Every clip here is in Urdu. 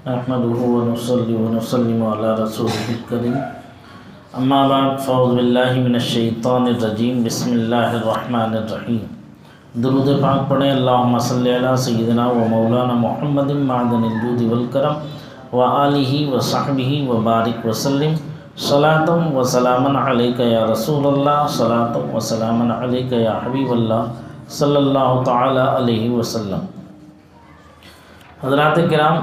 نحمده ونصلي ونسلم على رسوله الكريم اما بعد فاعوذ باللہ من الشیطان الرجیم بسم اللہ الرحمن الرحیم۔ درود پاک پڑھیں۔ اللہم صلی علی سیدنا و مولانا محمد معدن الجود والکرم و آلہ و صحبہ و بارک وسلم صلاۃ و سلاما علیک یا رسول اللہ، صلاۃ و سلاما علیک یا حبیب اللہ صلی اللہ تعالی علیہ وسلم۔ حضرات کرام،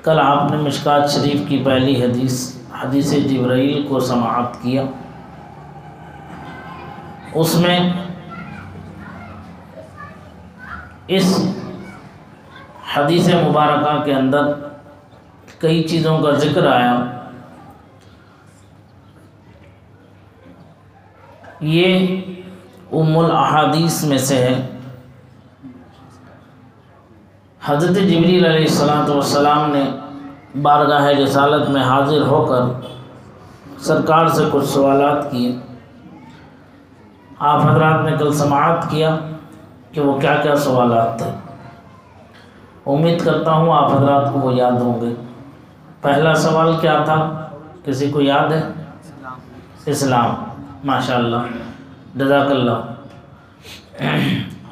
کل آپ نے مشکات شریف کی پہلی حدیث جبرائیل کو سماعت کیا۔ اس میں اس حدیث مبارکہ کے اندر کئی چیزوں کا ذکر آیا۔ یہ ام الاحادیث میں سے ہے۔ حضرت جبریل علیہ السلام نے بارگاہ رسالت میں حاضر ہو کر سرکار سے کچھ سوالات کیے۔ آپ حضرات نے کل سماعت کیا کہ وہ کیا کیا سوالات تھے۔ امید کرتا ہوں آپ حضرات کو وہ یاد ہوں گے۔ پہلا سوال کیا تھا؟ کسی کو یاد ہے؟ اسلام۔ ماشاءاللہ، جزاک اللہ۔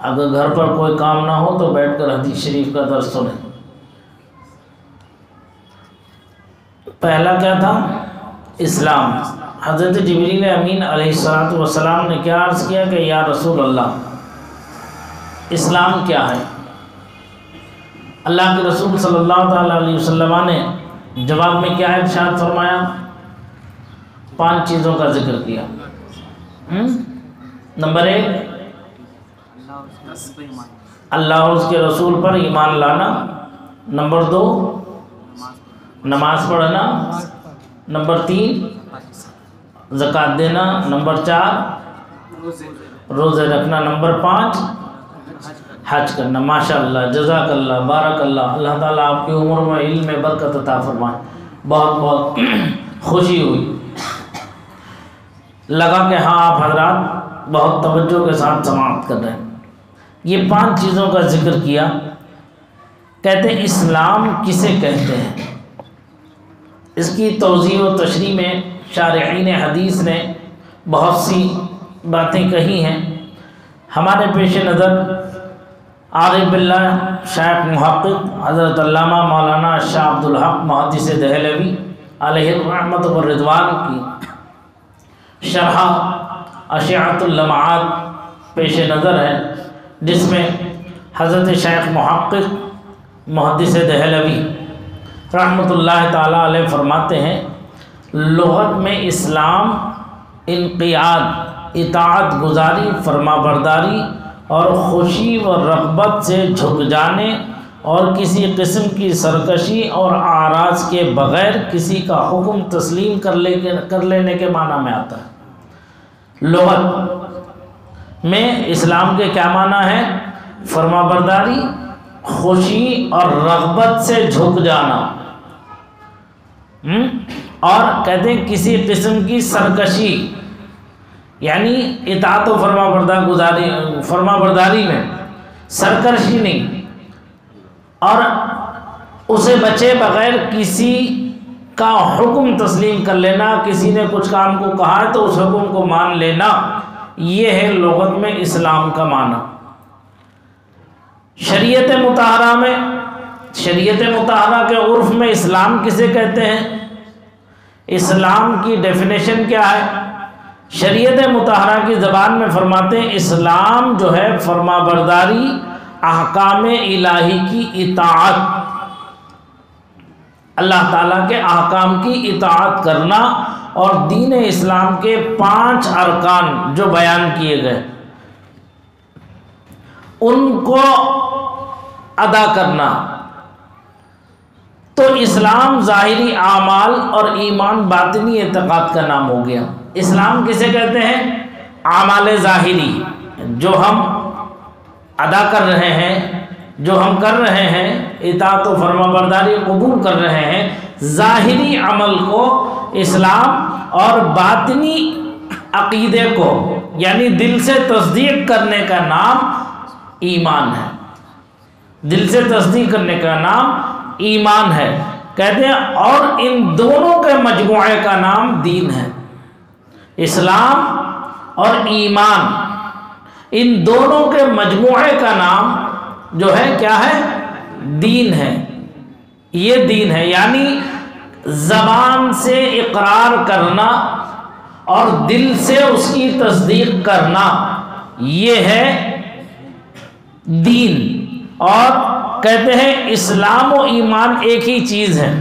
اگر گھر پر کوئی کام نہ ہو تو بیٹھ کر حدیث شریف کا درس سنیں۔ پہلا کیا تھا؟ اسلام۔ حضرت جبریل امین علیہ السلام نے کیا عرض کیا کہ یا رسول اللہ، اسلام کیا ہے؟ اللہ کے رسول صلی اللہ تعالیٰ علیہ وسلم نے جواب میں کیا ارشاد فرمایا؟ 5 چیزوں کا ذکر کیا۔ نمبر 1، اللہ اور اس کے رسول پر ایمان لانا۔ نمبر 2، نماز پڑھنا۔ نمبر 3، زکوٰۃ دینا۔ نمبر 4، روزے رکھنا۔ نمبر 5، حج کرنا۔ ماشاءاللہ، جزاک اللہ، بارک اللہ۔ اللہ تعالیٰ آپ کی عمر میں علم میں برکت عطا فرمائے۔ بہت بہت خوشی ہوئی، لگا کہ ہاں آپ حضرات بہت توجہ کے ساتھ سماعت کر رہے ہیں۔ یہ 5 چیزوں کا ذکر کیا۔ کہتے ہیں اسلام کسے کہتے ہیں؟ اس کی توضیح و تشریح میں شارحین حدیث نے بہت سی باتیں کہی ہیں۔ ہمارے پیش نظر عارف باللہ شیخ محقق حضرت علامہ مولانا شاہ عبدالحق محدث دہلوی علیہ الرحمۃ والرضوان کی شرح اشعۃ اللمعات پیش نظر ہے، جس میں حضرت شیخ محقق محدث دہلوی رحمۃ اللہ تعالیٰ علیہ فرماتے ہیں، لغت میں اسلام انقیاد، اطاعت گزاری، فرما برداری اور خوشی و رغبت سے جھک جانے اور کسی قسم کی سرکشی اور اعراض کے بغیر کسی کا حکم تسلیم کر لینے کے معنی میں آتا ہے۔ لغت میں اسلام کے کیا معنی ہے؟ فرما برداری، خوشی اور رغبت سے جھک جانا، اور کہتے ہیں کسی قسم کی سرکشی، یعنی اطاعت و فرما برداری میں سرکشی نہیں، اور اسے بچے بغیر کسی کا حکم تسلیم کر لینا۔ کسی نے کچھ کام کو کہا ہے تو اس حکم کو مان لینا، یہ ہے لغت میں اسلام کا معنی۔ شریعت مطہرہ کے عرف میں اسلام کسے کہتے ہیں؟ اسلام کی ڈیفینیشن کیا ہے؟ شریعت مطہرہ کی زبان میں فرماتے ہیں اسلام جو ہے فرما برداری، احکام الہی کی اطاعت، اللہ تعالیٰ کے احکام کی اطاعت کرنا، اور دین اسلام کے 5 ارکان جو بیان کیے گئے ان کو ادا کرنا۔ تو اسلام ظاہری اعمال اور ایمان باطنی اعتقاد کا نام ہو گیا۔ اسلام کسے کہتے ہیں؟ اعمال ظاہری جو ہم ادا کر رہے ہیں، جو ہم کر رہے ہیں، اطاعت و فرما برداری قبول کر رہے ہیں، ظاہری عمل کو اسلام، اور باطنی عقیدے کو یعنی دل سے تصدیق کرنے کا نام ایمان ہے۔ دل سے تصدیق کرنے کا نام ایمان ہے. کہتے ہیں اور ان دونوں کے مجموعے کا نام دین ہے. اسلام اور ایمان ان دونوں کے مجموعے کا نام جو ہے کیا ہے؟ دین ہے. یہ دین ہے، یعنی زبان سے اقرار کرنا اور دل سے اس کی تصدیق کرنا، یہ ہے دین. اور کہتے ہیں اسلام و ایمان ایک ہی چیز ہے.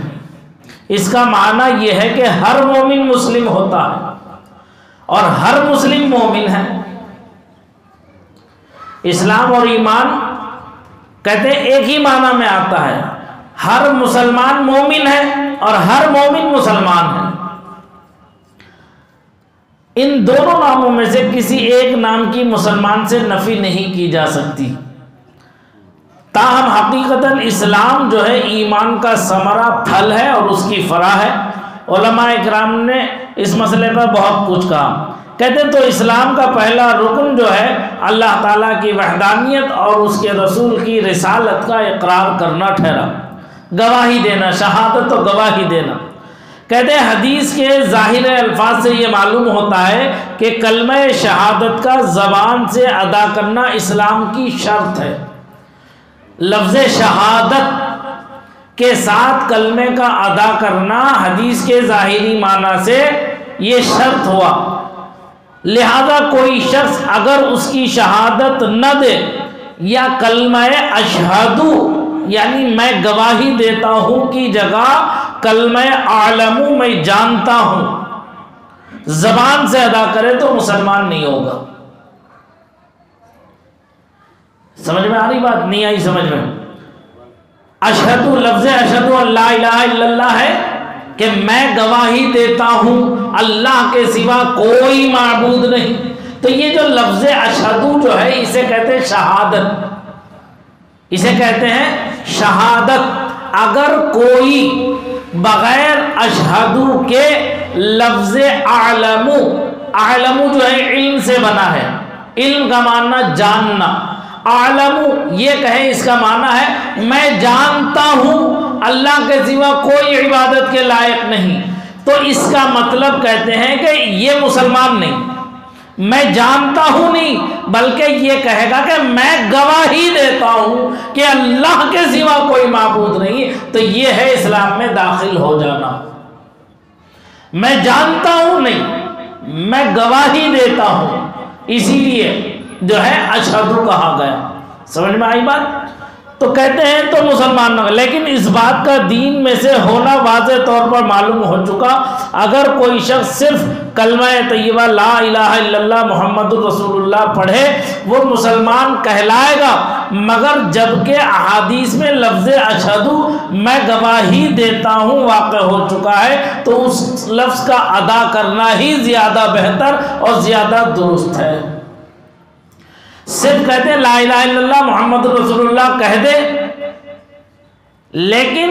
اس کا معنی یہ ہے کہ ہر مومن مسلم ہوتا ہے اور ہر مسلم مومن ہے. اسلام اور ایمان کہتے ہیں ایک ہی معنی میں آتا ہے. ہر مسلمان مومن ہے اور ہر مومن مسلمان ہے. ان دونوں ناموں میں سے کسی ایک نام کی مسلمان سے نفی نہیں کی جا سکتی. تاہم حقیقتاً اسلام جو ہے ایمان کا ثمرہ، پھل ہے اور اس کی فرع ہے. علماء اکرام نے اس مسئلے پر بہت کچھ کہا. کہتے ہیں تو اسلام کا پہلا رکن جو ہے اللہ تعالیٰ کی وحدانیت اور اس کے رسول کی رسالت کا اقرار کرنا ٹھہرا. گواہی دینا، شہادت و گواہی دینا. کہتے ہیں حدیث کے ظاہر الفاظ سے یہ معلوم ہوتا ہے کہ کلمہ شہادت کا زبان سے ادا کرنا اسلام کی شرط ہے. لفظ شہادت کے ساتھ کلمے کا ادا کرنا حدیث کے ظاہری معنی سے یہ شرط ہوا. لہذا کوئی شخص اگر اس کی شہادت نہ دے یا کلمہ اشہدو یعنی میں گواہی دیتا ہوں کی جگہ کلمہ اعلمو میں جانتا ہوں زبان سے ادا کرے تو مسلمان نہیں ہوگا. سمجھ میں آ رہی بات؟ نہیں آئی سمجھ میں؟ اشہدو، لفظ اشہدو لا الہ الا اللہ ہے کہ میں گواہی دیتا ہوں اللہ کے سوا کوئی معبود نہیں. تو یہ جو لفظ اشہدو جو ہے اسے کہتے ہیں شہادت. اسے کہتے ہیں شہادت. اگر کوئی بغیر اشہدو کے لفظ اعلمو، اعلمو جو ہے علم سے بنا ہے، علم کا معنی جاننا. اعلمو یہ کہیں اس کا معنی ہے میں جانتا ہوں اللہ کے سوا کوئی عبادت کے لائق نہیں. تو اس کا مطلب کہتے ہیں کہ یہ مسلمان نہیں. میں جانتا ہوں نہیں بلکہ یہ کہے گا کہ میں گواہی دیتا ہوں کہ اللہ کے سوا کوئی معبود نہیں. تو یہ ہے اسلام میں داخل ہو جانا. میں جانتا ہوں نہیں، میں گواہی دیتا ہوں، اسی لیے جو ہے اشہدو کہا گیا. سمجھ میں آئی بات؟ تو کہتے ہیں تو مسلمان نہ. لیکن اس بات کا دین میں سے ہونا واضح طور پر معلوم ہو چکا. اگر کوئی شخص صرف کلمہ طیبہ لا الہ الا اللہ محمد الرسول اللہ پڑھے وہ مسلمان کہلائے گا، مگر جبکہ احادیث میں لفظ اشہدو میں گواہی دیتا ہوں واقع ہو چکا ہے تو اس لفظ کا ادا کرنا ہی زیادہ بہتر اور زیادہ درست ہے. صرف کہتے ہیں لا الہ الا اللہ محمد رسول اللہ کہہ دے، لیکن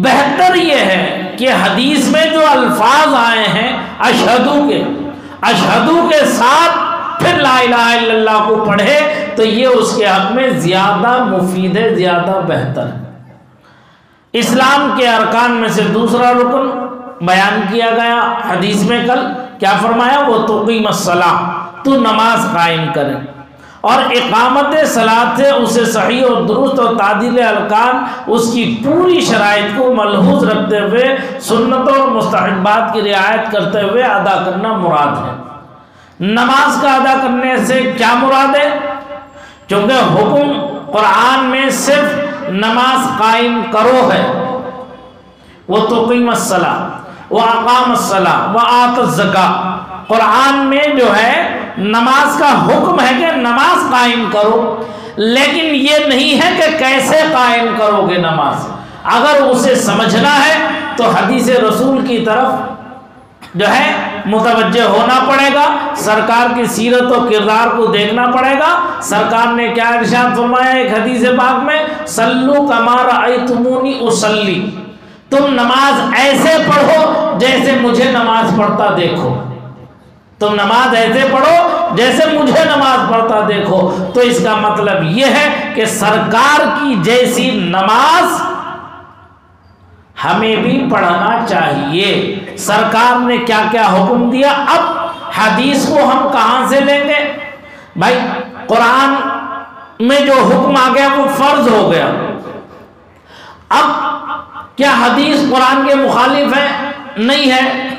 بہتر یہ ہے کہ حدیث میں جو الفاظ آئے ہیں اشہدو کے ساتھ پھر لا الہ الا اللہ کو پڑھے تو یہ اس کے حق میں زیادہ مفید ہے، زیادہ بہتر ہے. اسلام کے ارکان میں سے دوسرا رکن بیان کیا گیا حدیث میں کل. کیا فرمایا؟ وہ تقیم الصلاۃ، تو نماز قائم کرے. اور اقامت صلاۃ سے اسے صحیح اور درست اور تعدیل ارکان اس کی پوری شرائط کو ملحوظ رکھتے ہوئے سنتوں اور مستحبات کی رعایت کرتے ہوئے ادا کرنا مراد ہے. نماز کا ادا کرنے سے کیا مراد ہے؟ چونکہ حکم قرآن میں صرف نماز قائم کرو ہے. وہ تقیم الصلاۃ وہ اقام الصلاۃ وہ آت الزکاۃ. قرآن میں جو ہے نماز کا حکم ہے کہ نماز قائم کرو، لیکن یہ نہیں ہے کہ کیسے قائم کرو گے نماز. اگر اسے سمجھنا ہے تو حدیث رسول کی طرف جو ہے متوجہ ہونا پڑے گا، سرکار کی سیرت و کردار کو دیکھنا پڑے گا. سرکار نے کیا ارشاد فرمایا ایک حدیث پاک میں؟ صلو کما رأیتمونی اصلی، تم نماز ایسے پڑھو جیسے مجھے نماز پڑھتا دیکھو. تم نماز ایسے پڑھو جیسے مجھے نماز پڑھتا دیکھو. تو اس کا مطلب یہ ہے کہ سرکار کی جیسی نماز ہمیں بھی پڑھنا چاہیے۔ سرکار نے کیا کیا حکم دیا، اب حدیث کو ہم کہاں سے لیں گے؟ بھائی قرآن میں جو حکم آ گیا وہ فرض ہو گیا، اب کیا حدیث قرآن کے مخالف ہے؟ نہیں ہے۔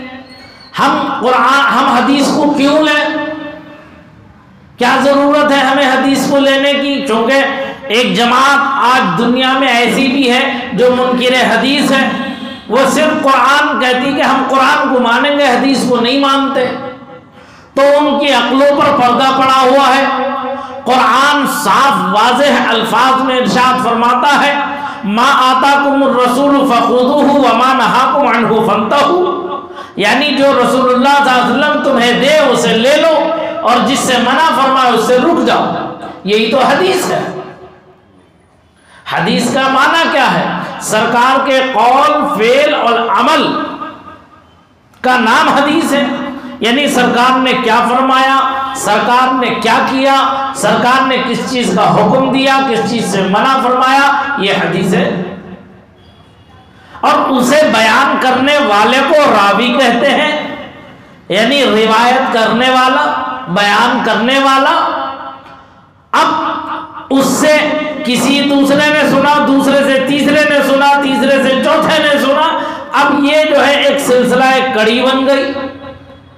ہم حدیث کو کیوں لیں؟ کیا ضرورت ہے ہمیں حدیث کو لینے کی؟ چونکہ ایک جماعت آج دنیا میں ایسی بھی ہے جو منکر حدیث ہے، وہ صرف قرآن کہتی کہ ہم قرآن کو مانیں گے، حدیث کو نہیں مانتے، تو ان کی عقلوں پر پردہ پڑا ہوا ہے۔ قرآن صاف واضح الفاظ میں ارشاد فرماتا ہے ما آتاکم الرسول فخذوہ وما نہاکم عنہ فانتہوا، یعنی جو رسول اللہ صلی اللہ علیہ وسلم تمہیں دے اسے لے لو اور جس سے منع فرمائے اس سے رک جاؤ، یہی تو حدیث ہے۔ حدیث کا معنی کیا ہے؟ سرکار کے قول، فعل اور عمل کا نام حدیث ہے، یعنی سرکار نے کیا فرمایا، سرکار نے کیا کیا، سرکار نے کس چیز کا حکم دیا، کس چیز سے منع فرمایا، یہ حدیث ہے۔ اور اسے بیان کرنے والے کو راوی کہتے ہیں، یعنی روایت کرنے والا، بیان کرنے والا۔ اب اس سے کسی دوسرے نے سنا، دوسرے سے تیسرے نے سنا، تیسرے سے چوتھے نے سنا، اب یہ جو ہے ایک سلسلہ، ایک کڑی بن گئی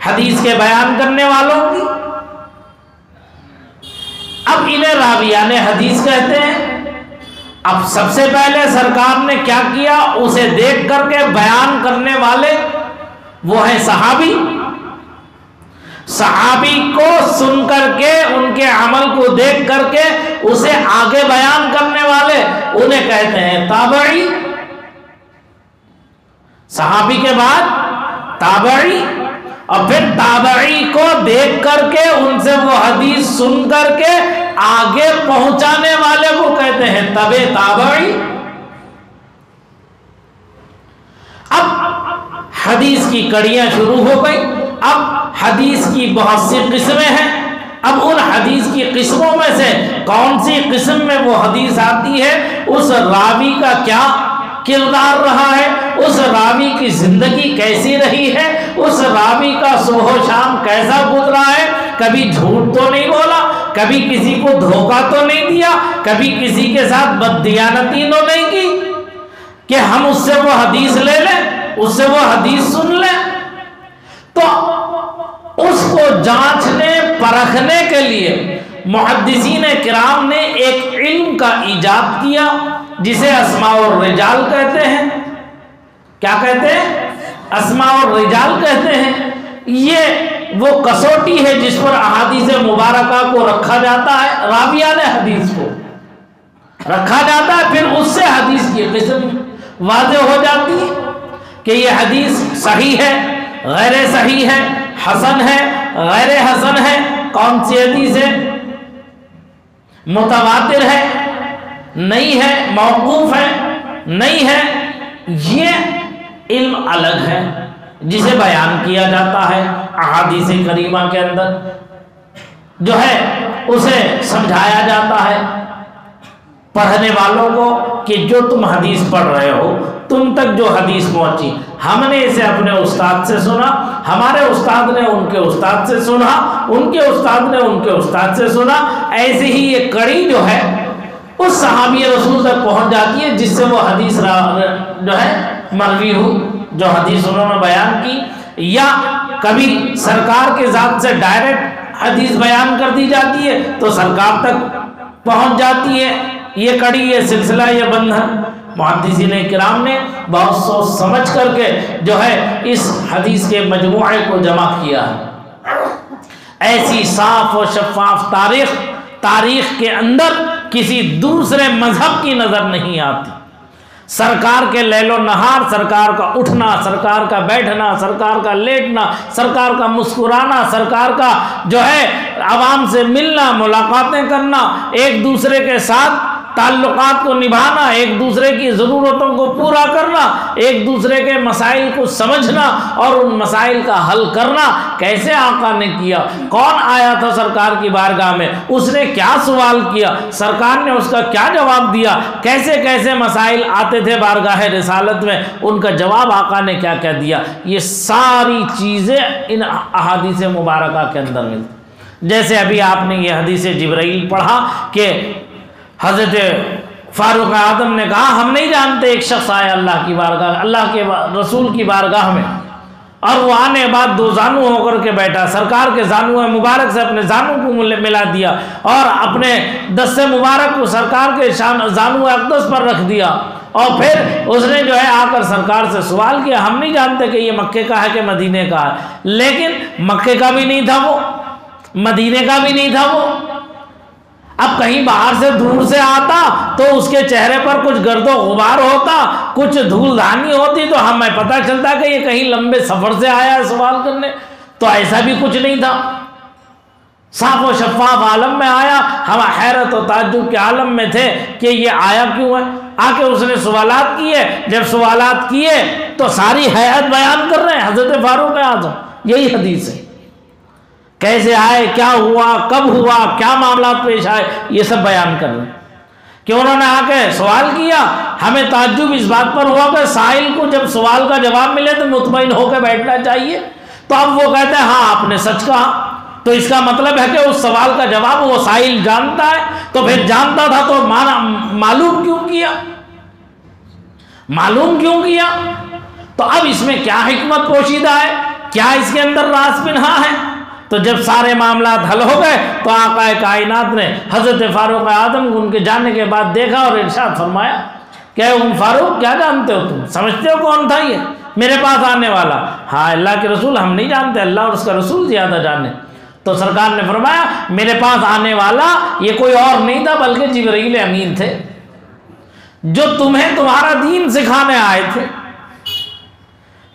حدیث کے بیان کرنے والوں کی۔ اب انہیں راویان حدیث کہتے ہیں۔ اب سب سے پہلے سرکار نے کیا کیا، اسے دیکھ کر کے بیان کرنے والے وہ ہیں صحابی۔ صحابی کو سن کر کے، ان کے عمل کو دیکھ کر کے اسے آگے بیان کرنے والے انہیں کہتے ہیں تابعی۔ صحابی کے بعد تابعی، اور پھر تابعی کو دیکھ کر کے ان سے وہ حدیث سن کر کے آگے پہنچانے والے کو کہتے ہیں تبع تابعی۔ اب حدیث کی کڑیاں شروع ہو گئی۔ اب حدیث کی بہت سی قسمیں ہیں، اب ان حدیث کی قسموں میں سے کون سی قسم میں وہ حدیث آتی ہے، اس راوی کا کیا کردار رہا ہے، اس راوی کی زندگی کیسی رہی ہے، اس راوی کا صبح و شام کیسا گزرا ہے، کبھی جھوٹ تو نہیں بولا، کبھی کسی کو دھوکہ تو نہیں دیا، کبھی کسی کے ساتھ بددیانتی تو نہیں کی، کہ ہم اس سے وہ حدیث لے لیں، اس سے وہ حدیث سن لیں۔ تو اس کو جانچنے پرکھنے کے لیے محدثین کرام نے ایک علم کا ایجاد کیا جسے اسماء الرجال کہتے ہیں۔ کیا کہتے ہیں؟ اسماء الرجال کہتے ہیں۔ یہ وہ کسوٹی ہے جس پر احادیث مبارکہ کو رکھا جاتا ہے، راویان حدیث کو رکھا جاتا ہے، پھر اس سے حدیث کی قسم واضح ہو جاتی ہے کہ یہ حدیث صحیح ہے، غیر صحیح ہے، حسن ہے، غیر حسن ہے، کون سی حدیث ہے، متواتر ہے، نہیں ہے، موقوف ہے، نہیں ہے۔ یہ علم الگ ہے جسے بیان کیا جاتا ہے احادیث کریمہ کے اندر، جو ہے اسے سمجھایا جاتا ہے پڑھنے والوں کو کہ جو تم حدیث پڑھ رہے ہو، تم تک جو حدیث پہنچی، ہم نے اسے اپنے استاد سے سنا، ہمارے استاد نے ان کے استاد سے سنا، ان کے استاد نے ان کے استاد سے سنا، ایسے ہی یہ کڑی جو ہے اس صحابی رسول تک پہنچ جاتی ہے جس سے وہ حدیث جو ہے مروی ہوئی، جو حدیث انہوں نے بیان کی، یا کبھی سرکار کے ذات سے ڈائریکٹ حدیث بیان کر دی جاتی ہے تو سرکار تک پہنچ جاتی ہے۔ یہ کڑی، یہ سلسلہ، یہ بندھن محدثین کرام نے بہت سوچ سمجھ کر کے جو ہے اس حدیث کے مجموعے کو جمع کیا ہے۔ ایسی صاف و شفاف تاریخ کے اندر کسی دوسرے مذہب کی نظر نہیں آتی۔ سرکار کے لیل و نہار، سرکار کا اٹھنا، سرکار کا بیٹھنا، سرکار کا لیٹنا، سرکار کا مسکرانا، سرکار کا جو ہے عوام سے ملنا، ملاقاتیں کرنا، ایک دوسرے کے ساتھ تعلقات کو نبھانا، ایک دوسرے کی ضرورتوں کو پورا کرنا، ایک دوسرے کے مسائل کو سمجھنا اور ان مسائل کا حل کرنا کیسے آقا نے کیا؟ کون آیا تھا سرکار کی بارگاہ میں، اس نے کیا سوال کیا، سرکار نے اس کا کیا جواب دیا، کیسے کیسے مسائل آتے تھے بارگاہ رسالت میں، ان کا جواب آقا نے کیا کیا دیا، یہ ساری چیزیں ان احادیث مبارکہ کے اندر ملتی۔ جیسے ابھی آپ نے یہ حدیث جبرائیل پڑھا کہ حضرت فاروق اعظم نے کہا ہم نہیں جانتے ایک شخص آیا اللہ کی بارگاہ، اللہ کے رسول کی بارگاہ میں، اور وہ آنے کے بعد دو زانو ہو کر کے بیٹھا، سرکار کے زانو مبارک سے اپنے زانو کو ملا دیا اور اپنے دست مبارک کو سرکار کے زانو اقدس پر رکھ دیا، اور پھر اس نے جو ہے آ کر سرکار سے سوال کیا ہم نہیں جانتے کہ یہ مکے کا ہے کہ مدینے کا ہے، لیکن مکے کا بھی نہیں تھا وہ، مدینے کا بھی نہیں تھا وہ، اب کہیں باہر سے دور سے آتا تو اس کے چہرے پر کچھ گرد و غبار ہوتا، کچھ دھول دھانی ہوتی تو ہمیں پتہ چلتا کہ یہ کہیں لمبے سفر سے آیا ہے سوال کرنے، تو ایسا بھی کچھ نہیں تھا، صاف و شفاف عالم میں آیا، ہم حیرت و تعجب کے عالم میں تھے کہ یہ آیا کیوں ہے، آ کے اس نے سوالات کیے، جب سوالات کیے تو ساری حیات بیان کر رہے ہیں حضرت فاروق اعظم، یہی حدیث ہے، کیسے آئے، کیا ہوا، کب ہوا، کیا معاملات پیش آئے، یہ سب بیان کر رہے ہیں کہ انہوں نے آ کے سوال کیا، ہمیں تعجب اس بات پر ہوا کہ سائل کو جب سوال کا جواب ملے تو مطمئن ہو کے بیٹھنا چاہیے، تو اب وہ کہتے ہیں ہاں آپ نے سچ کہا، تو اس کا مطلب ہے کہ اس سوال کا جواب وہ سائل جانتا ہے، تو پھر جانتا تھا تو معلوم کیوں کیا، معلوم کیوں کیا؟ تو اب اس میں کیا حکمت پوشیدہ ہے، کیا اس کے اندر راز پنہا ہے؟ تو جب سارے معاملات حل ہو گئے تو آقا کائنات نے حضرت فاروق اعظم کو ان کے جانے کے بعد دیکھا اور ارشاد فرمایا کہ فاروق کیا جانتے ہو تم، سمجھتے ہو کون تھا یہ میرے پاس آنے والا؟ ہاں اللہ کے رسول ہم نہیں جانتے، اللہ اور اس کا رسول زیادہ جانے۔ تو سرکار نے فرمایا میرے پاس آنے والا یہ کوئی اور نہیں تھا بلکہ جبرائیل امین تھے، جو تمہیں تمہارا دین سکھانے آئے تھے۔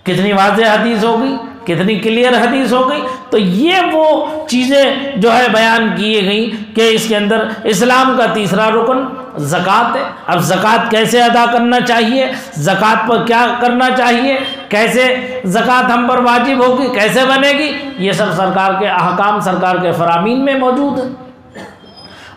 کتنی واضح حدیث ہو گئی، کتنی کلیئر حدیث ہو گئی۔ تو یہ وہ چیزیں جو ہے بیان کی گئی کہ اس کے اندر اسلام کا تیسرا رکن زکوٰۃ ہے۔ اب زکوٰۃ کیسے ادا کرنا چاہیے، زکوٰۃ پر کیا کرنا چاہیے، کیسے زکوٰۃ ہم پر واجب ہوگی، کیسے بنے گی، یہ سب سرکار کے احکام، سرکار کے فرامین میں موجود ہیں۔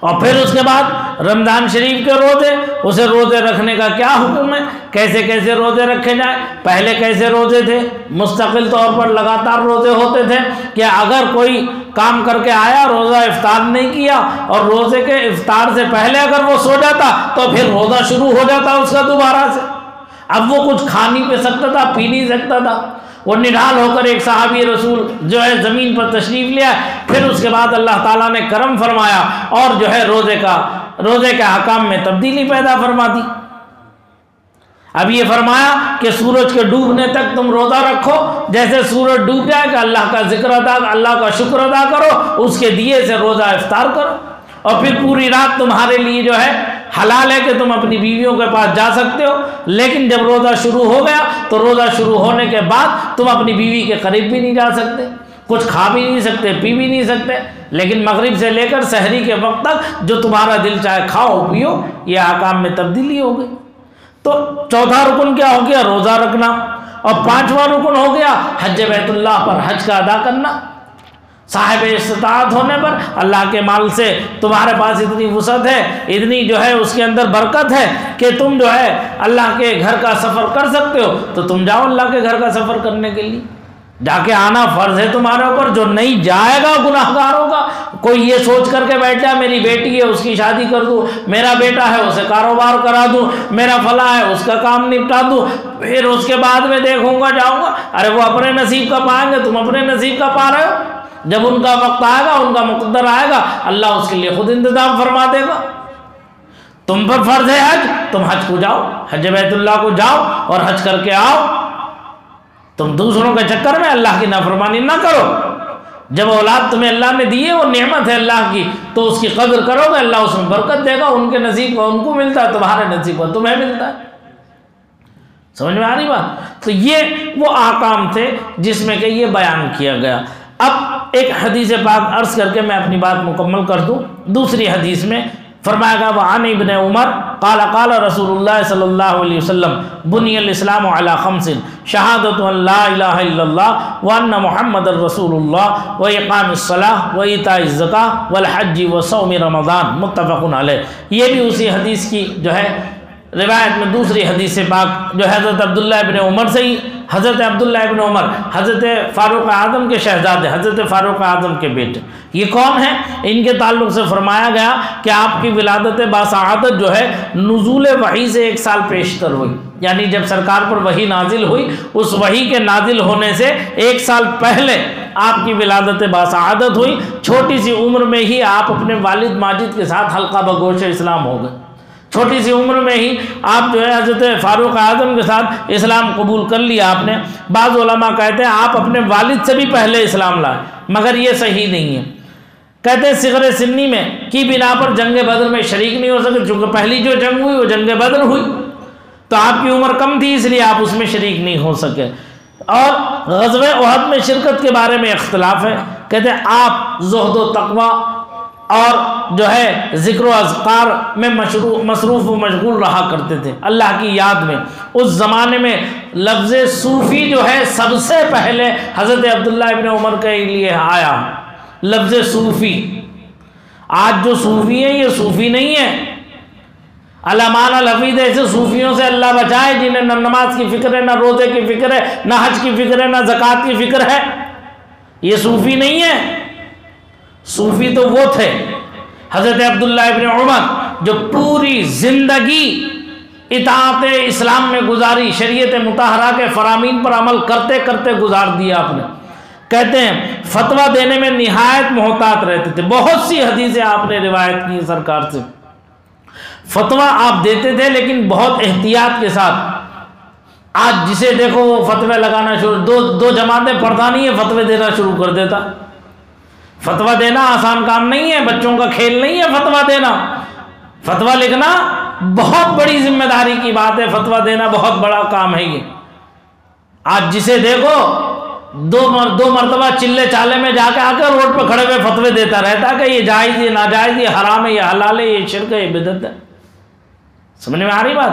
اور پھر اس کے بعد رمضان شریف کے روزے، اسے روزے رکھنے کا کیا حکم ہے، کیسے کیسے روزے رکھے جائیں۔ پہلے کیسے روزے تھے، مستقل طور پر لگاتار روزے ہوتے تھے کہ اگر کوئی کام کر کے آیا روزہ افطار نہیں کیا اور روزے کے افطار سے پہلے اگر وہ سو جاتا تو پھر روزہ شروع ہو جاتا اس کا دوبارہ سے۔ اب وہ کچھ کھا نہیں پی سکتا تھا، پی نہیں سکتا تھا، وہ نڈھال ہو کر ایک صحابی رسول جو ہے زمین پر تشریف لیا۔ پھر اس کے بعد اللہ تعالیٰ نے کرم فرمایا اور جو ہے روزے کے احکام میں تبدیلی پیدا فرما دی۔ اب یہ فرمایا کہ سورج کے ڈوبنے تک تم روزہ رکھو، جیسے سورج ڈوب جائے کہ اللہ کا ذکر ادا، اللہ کا شکر ادا کرو، اس کے دیے سے روزہ افطار کرو، اور پھر پوری رات تمہارے لیے جو ہے حلال ہے کہ تم اپنی بیویوں کے پاس جا سکتے ہو، لیکن جب روزہ شروع ہو گیا تو روزہ شروع ہونے کے بعد تم اپنی بیوی کے قریب بھی نہیں جا سکتے، کچھ کھا بھی نہیں سکتے، پی بھی نہیں سکتے، لیکن مغرب سے لے کر سحری کے وقت تک جو تمہارا دل چاہے کھاؤ پیو۔ یہ احکام میں تبدیلی ہو گئی۔ تو چوتھا رکن کیا ہو گیا، روزہ رکھنا، اور پانچواں رکن ہو گیا حج بیت اللہ پر حج کا ادا کرنا۔ صاحب استطاعت ہونے پر اللہ کے مال سے تمہارے پاس اتنی وسعت ہے، اتنی جو ہے اس کے اندر برکت ہے کہ تم جو ہے اللہ کے گھر کا سفر کر سکتے ہو، تو تم جاؤ اللہ کے گھر کا سفر کرنے کے لیے، جا کے آنا فرض ہے تمہارے اوپر۔ جو نہیں جائے گا گناہ گار ہوگا۔ کوئی یہ سوچ کر کے بیٹھ جائے میری بیٹی ہے اس کی شادی کر دوں، میرا بیٹا ہے اسے کاروبار کرا دوں، میرا فلاں ہے اس کا کام نپٹا دوں، پھر اس کے بعد میں دیکھوں گا جاؤں گا۔ ارے وہ اپنے نصیب کا پائیں گے، تم اپنے نصیب کا پا رہے ہو۔ جب ان کا وقت آئے گا، ان کا مقدر آئے گا، اللہ اس کے لیے خود انتظام فرما دے گا۔ تم پر فرض ہے حج، تم حج کو جاؤ، حج بیت اللہ کو جاؤ اور حج کر کے آؤ۔ تم دوسروں کے چکر میں اللہ کی نافرمانی نہ کرو۔ جب اولاد تمہیں اللہ نے دی ہے وہ نعمت ہے اللہ کی، تو اس کی قدر کرو گے، اللہ اس میں برکت دے گا۔ ان کے نصیب کو ان کو ملتا ہے، تمہارے نصیب کو تمہیں ملتا ہے۔ سمجھ میں آ رہی بات؟ تو یہ وہ احکام تھے جس میں کہ یہ بیان کیا گیا۔ اب ایک حدیث پاک عرض کر کے میں اپنی بات مکمل کر دوں۔ دوسری حدیث میں فرمایا گیا وعن ابن عمر قال قال رسول اللہ صلی اللہ علیہ وسلم بنی الاسلام علی خمس شہادت ان لا الہ الا اللہ وان محمد رسول اللہ واقام الصلاۃ وایتاء الزکاۃ والحج وصوم رمضان، متفق علیہ۔ یہ بھی اسی حدیث کی جو ہے روایت میں دوسری حدیث پاک جو حضرت عبداللہ ابن عمر سے ہی، حضرت عبداللہ ابن عمر حضرت فاروق اعظم کے شہزادے، حضرت فاروق اعظم کے بیٹے، یہ کون ہیں؟ ان کے تعلق سے فرمایا گیا کہ آپ کی ولادت باسعادت جو ہے نزول وحی سے 1 سال پیشتر ہوئی، یعنی جب سرکار پر وحی نازل ہوئی اس وحی کے نازل ہونے سے 1 سال پہلے آپ کی ولادت باسعادت ہوئی۔ چھوٹی سی عمر میں ہی آپ اپنے والد ماجد کے ساتھ حلقہ بگوش اسلام ہو گئے، چھوٹی سی عمر میں ہی آپ جو ہے حضرت فاروق اعظم کے ساتھ اسلام قبول کر لیا آپ نے۔ بعض علماء کہتے ہیں آپ اپنے والد سے بھی پہلے اسلام لائے، مگر یہ صحیح نہیں ہے۔ کہتے ہیں صغر سنی میں کی بنا پر جنگ بدر میں شریک نہیں ہو سکے، چونکہ پہلی جو جنگ ہوئی وہ جنگ بدر ہوئی، تو آپ کی عمر کم تھی اس لیے آپ اس میں شریک نہیں ہو سکے۔ اور غزوہ احد میں شرکت کے بارے میں اختلاف ہے، کہتے ہیں آپ زہد و تقوی اور جو ہے ذکر و اذکار میں مصروف و مشغول رہا کرتے تھے، اللہ کی یاد میں۔ اس زمانے میں لفظ صوفی جو ہے سب سے پہلے حضرت عبداللہ ابن عمر کے لیے آیا، لفظ صوفی۔ آج جو صوفی ہیں یہ صوفی نہیں ہے، علمان الحفیظ ایسے صوفیوں سے اللہ بچائے جنہیں نہ نماز کی فکر ہے، نہ روزے کی فکر ہے، نہ حج کی فکر ہے، نہ زکوٰۃ کی فکر ہے، یہ صوفی نہیں ہے۔ صوفی تو وہ تھے حضرت عبداللہ ابن عمر جو پوری زندگی اطاعت اسلام میں گزاری، شریعت مطہرہ کے فرامین پر عمل کرتے کرتے گزار دیا آپ نے۔ کہتے ہیں فتویٰ دینے میں نہایت محتاط رہتے تھے، بہت سی حدیثیں آپ نے روایت کی سرکار سے، فتویٰ آپ دیتے تھے لیکن بہت احتیاط کے ساتھ۔ آج جسے دیکھو وہ فتوے لگانا شروع، دو جماعتیں پڑھتا نہیں ہے فتوے دینا شروع کر دیتا۔ فتویٰ دینا آسان کام نہیں ہے، بچوں کا کھیل نہیں ہے فتویٰ دینا، فتویٰ لکھنا بہت بڑی ذمہ داری کی بات ہے، فتویٰ دینا بہت بڑا کام ہے یہ۔ آج جسے دیکھو دو مرتبہ چلے چالے میں جا کے آ کے روڈ پہ کھڑے ہوئے فتوے دیتا رہتا کہ یہ جائز، یہ ناجائز، یہ حرام ہے، یہ حلال ہے، یہ شرک ہے، یہ بدعت ہے۔ سمجھ میں آ رہی بات؟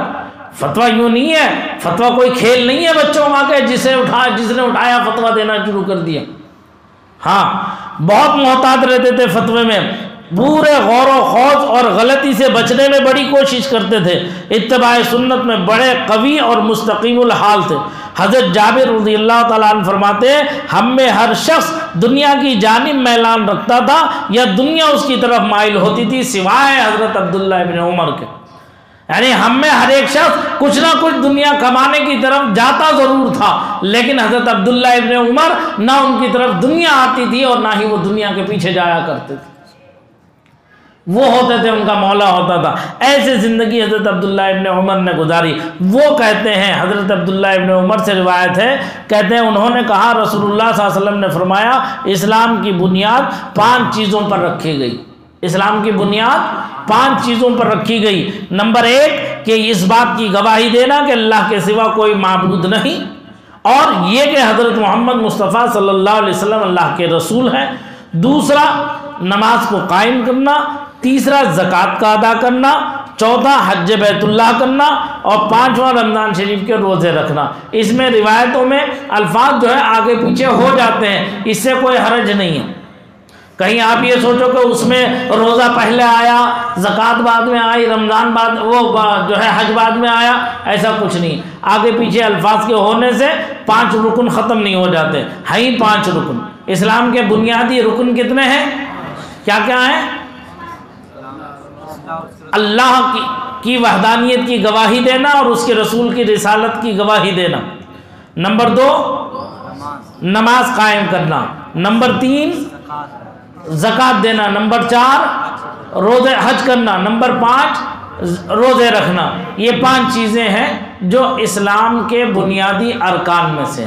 فتویٰ یوں نہیں ہے، فتویٰ کوئی کھیل نہیں ہے بچوں کا کہ جس نے اٹھایا فتویٰ دینا شروع کر دیا۔ ہاں بہت محتاط رہتے تھے فتوے میں، پورے غور و خوض اور غلطی سے بچنے میں بڑی کوشش کرتے تھے، اتباع سنت میں بڑے قوی اور مستقیم الحال تھے۔ حضرت جابر رضی اللہ تعالیٰ عنہ فرماتے ہیں ہم میں ہر شخص دنیا کی جانب میلان رکھتا تھا یا دنیا اس کی طرف مائل ہوتی تھی سوائے حضرت عبداللہ ابن عمر کے، یعنی ہم میں ہر ایک شخص کچھ نہ کچھ دنیا کمانے کی طرف جاتا ضرور تھا، لیکن حضرت عبداللہ ابن عمر نہ ان کی طرف دنیا آتی تھی اور نہ ہی وہ دنیا کے پیچھے جایا کرتے تھے، وہ ہوتے تھے ان کا مولا ہوتا تھا۔ ایسے زندگی حضرت عبداللہ ابن عمر نے گزاری۔ وہ کہتے ہیں حضرت عبداللہ ابن عمر سے روایت ہے، کہتے ہیں انہوں نے کہا رسول اللہ صلی اللہ علیہ وسلم نے فرمایا اسلام کی بنیاد 5 چیزوں پر رکھی گئی، اسلام کی بنیاد 5 چیزوں پر رکھی گئی۔ نمبر 1 کہ اس بات کی گواہی دینا کہ اللہ کے سوا کوئی معبود نہیں، اور یہ کہ حضرت محمد مصطفیٰ صلی اللہ علیہ وسلم اللہ کے رسول ہیں۔ دوسرا نماز کو قائم کرنا، تیسرا زکوٰۃ کا ادا کرنا، چوتھا حج بیت اللہ کرنا، اور 5واں رمضان شریف کے روزے رکھنا۔ اس میں روایتوں میں الفاظ جو ہے آگے پیچھے ہو جاتے ہیں، اس سے کوئی حرج نہیں ہے۔ کہیں آپ یہ سوچو کہ اس میں روزہ پہلے آیا، زکوٰۃ بعد میں آئی، رمضان بعد وہ جو ہے حج بعد میں آیا، ایسا کچھ نہیں۔ آگے پیچھے الفاظ کے ہونے سے 5 رکن ختم نہیں ہو جاتے، ہیں ہی 5 رکن۔ اسلام کے بنیادی رکن کتنے ہیں؟ کیا کیا ہیں؟ اللہ کی وحدانیت کی گواہی دینا اور اس کے رسول کی رسالت کی گواہی دینا۔ نمبر 2 نماز قائم کرنا۔ نمبر 3 زکوٰۃ دینا۔ نمبر 4 روزے حج کرنا۔ نمبر 5 روزے رکھنا۔ یہ 5 چیزیں ہیں جو اسلام کے بنیادی ارکان میں سے۔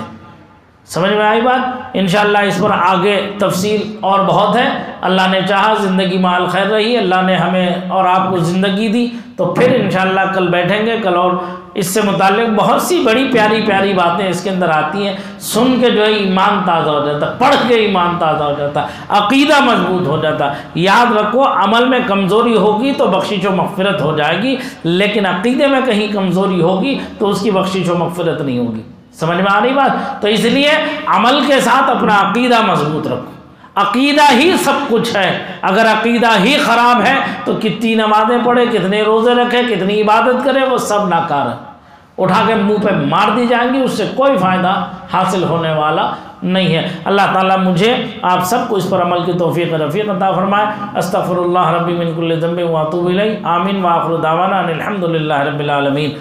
سمجھ میں آئی بات؟ انشاءاللہ اس پر آگے تفصیل اور بہت ہے. اللہ نے چاہا زندگی مال خیر رہی، اللہ نے ہمیں اور آپ کو زندگی دی، تو پھر انشاءاللہ کل بیٹھیں گے. کل اور اس سے متعلق بہت سی بڑی پیاری پیاری باتیں اس کے اندر آتی ہیں. سن کے جو ہے ایمان تازہ ہو جاتا، پڑھ کے ایمان تازہ ہو جاتا، عقیدہ مضبوط ہو جاتا. یاد رکھو عمل میں کمزوری ہوگی تو بخشش و مغفرت ہو جائے گی، لیکن عقیدے میں کہیں کمزوری ہوگی تو اس کی بخشش و مغفرت نہیں ہوگی. سمجھ میں آ رہی بات؟ تو اس لیے عمل کے ساتھ اپنا عقیدہ مضبوط رکھو. عقیدہ ہی سب کچھ ہے. اگر عقیدہ ہی خراب ہے تو کتنی نمازیں پڑھے، کتنے روزے رکھے، کتنی عبادت کرے، وہ سب ناکار ہے. اٹھا کے منہ پہ مار دی جائیں گی، اس سے کوئی فائدہ حاصل ہونے والا نہیں ہے. اللہ تعالیٰ مجھے آپ سب کو اس پر عمل کی توفیق رفیق عطا فرمائے. استغفر اللہ ربی من کل ذنب واتوب الیہ. آمین. وآخر دعوانا ان الحمد للہ رب العالمین.